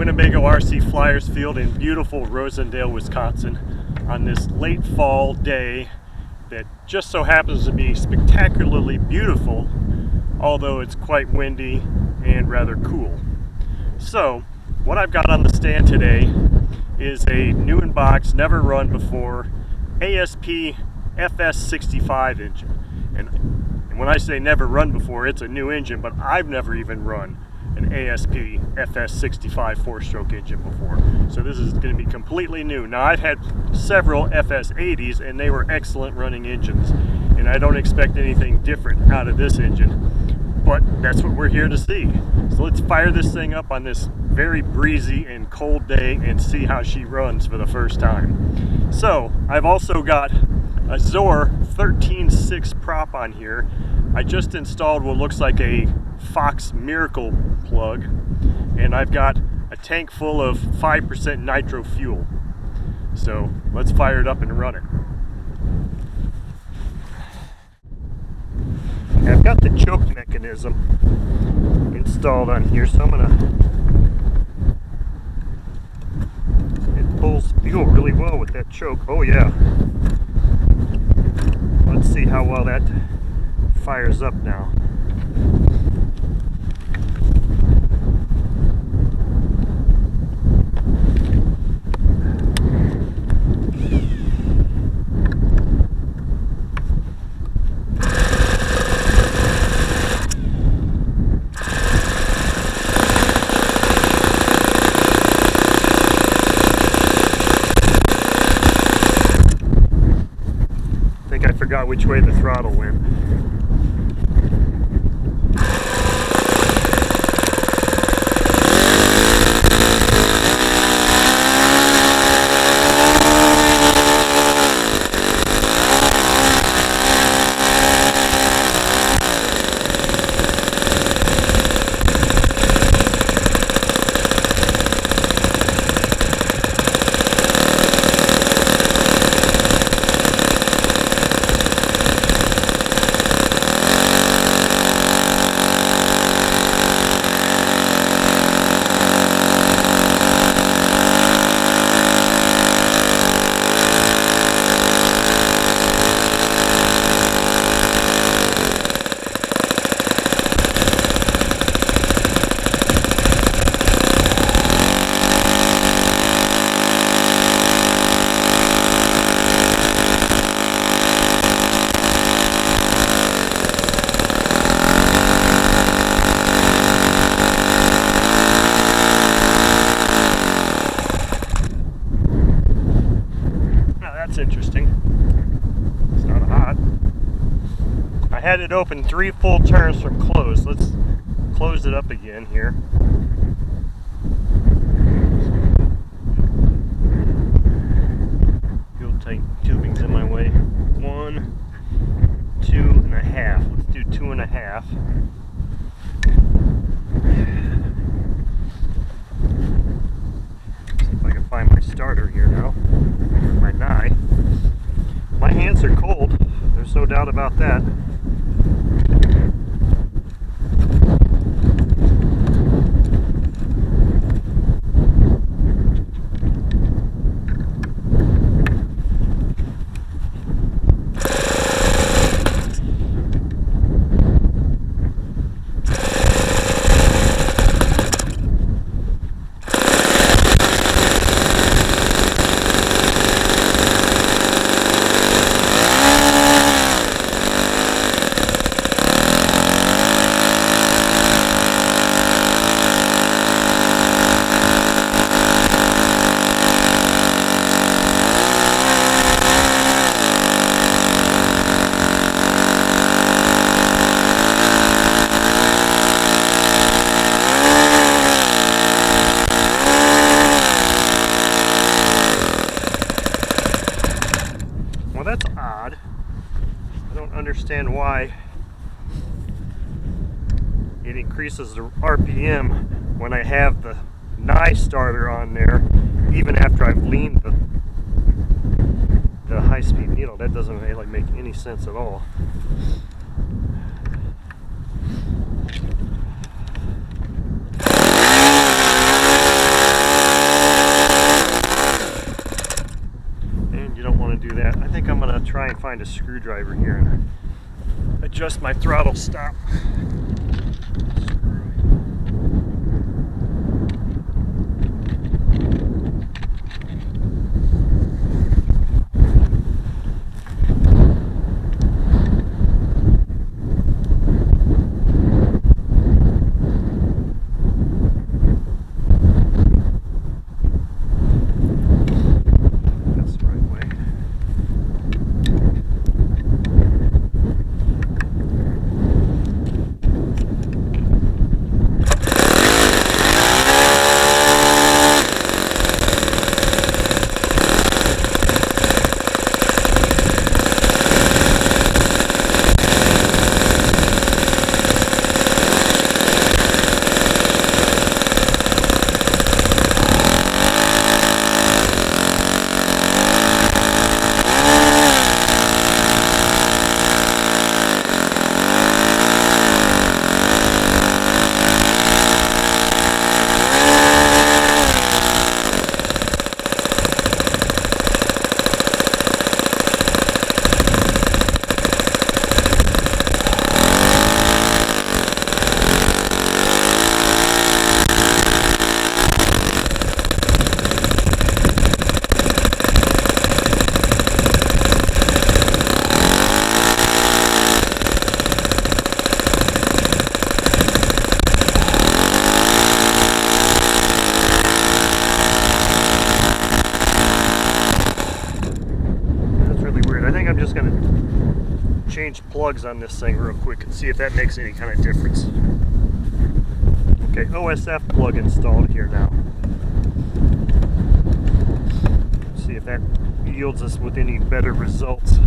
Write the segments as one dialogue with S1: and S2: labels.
S1: Winnebago RC Flyers field in beautiful Rosendale, Wisconsin on this late fall day that just so happens to be spectacularly beautiful, although it's quite windy and rather cool. So what I've got on the stand today is a new in box, never run before ASP FS65 engine. And when I say never run before, it's a new engine, but I've never even run an ASP FS65 4-stroke engine before. So this is going to be completely new. Now I've had several FS80s and they were excellent running engines, and I don't expect anything different out of this engine, but that's what we're here to see. So let's fire this thing up on this very breezy and cold day and see how she runs for the first time. So I've also got a Xoar 13.6 prop on here. I just installed what looks like a Fox Miracle plug, and I've got a tank full of 5% nitro fuel. So let's fire it up and run it. I've got the choke mechanism installed on here, so I'm it pulls fuel really well with that choke. Oh yeah. Let's see how well that fires up now. I forgot which way the throttle went. Interesting. It's not hot. I had it open 3 full turns from close. Let's close it up again here. Fuel tank tubing's in my way. 1, 2.5. Let's do 2.5. See if I can find my starter here now. My nye. My hands are cold, there's no doubt about that. Well, that's odd. I don't understand why it increases the RPM when I have the nye starter on there, even after I've leaned the high-speed needle. That doesn't really make any sense at all. want to do that. I think I'm going to try and find a screwdriver here and adjust my throttle stop. Change plugs on this thing real quick and see if that makes any kind of difference. Okay, OSF plug installed here now. See if that yields us with any better results.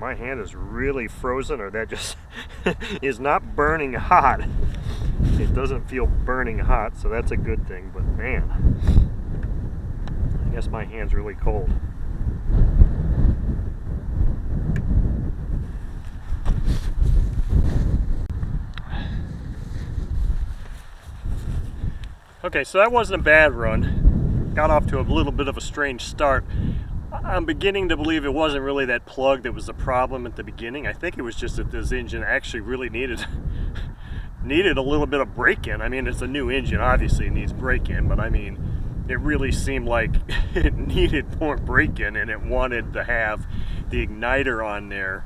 S1: my hand is really frozen, or that just is not burning hot. It doesn't feel burning hot, so that's a good thing, but man, I guess my hand's really cold. Okay, so that wasn't a bad run. Got off to a little bit of a strange start. I'm beginning to believe it wasn't really that plug that was the problem at the beginning. I think it was just that this engine actually really needed a little bit of break-in. I mean, it's a new engine, obviously it needs break-in, but I mean, it really seemed like it needed more break-in, and it wanted to have the igniter on there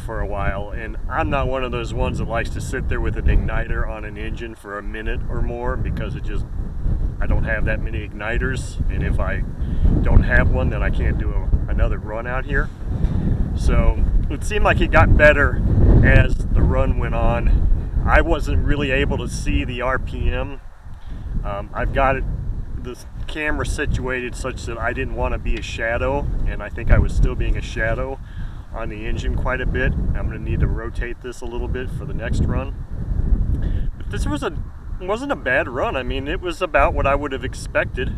S1: for a while. And I'm not one of those ones that likes to sit there with an igniter on an engine for a minute or more, because I don't have that many igniters, and if I don't have one, then I can't do another run out here. So it seemed like it got better as the run went on. I wasn't really able to see the RPM. I've got this camera situated such that I didn't want to be a shadow, and I think I was still being a shadow on the engine quite a bit. I'm going to need to rotate this a little bit for the next run. But this wasn't a bad run. I mean, it was about what I would have expected.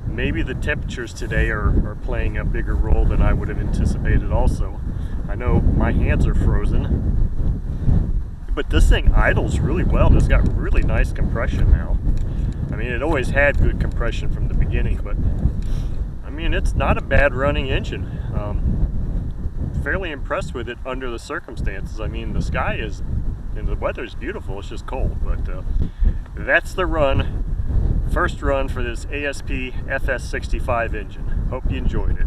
S1: Maybe the temperatures today are playing a bigger role than I would have anticipated also. I know my hands are frozen, but this thing idles really well. It's got really nice compression now. I mean, it always had good compression from the beginning, but I mean, it's not a bad running engine. Fairly impressed with it under the circumstances. I mean, the sky is, and the weather is beautiful, it's just cold, but that's the run. First run for this ASP FS65 engine. Hope you enjoyed it.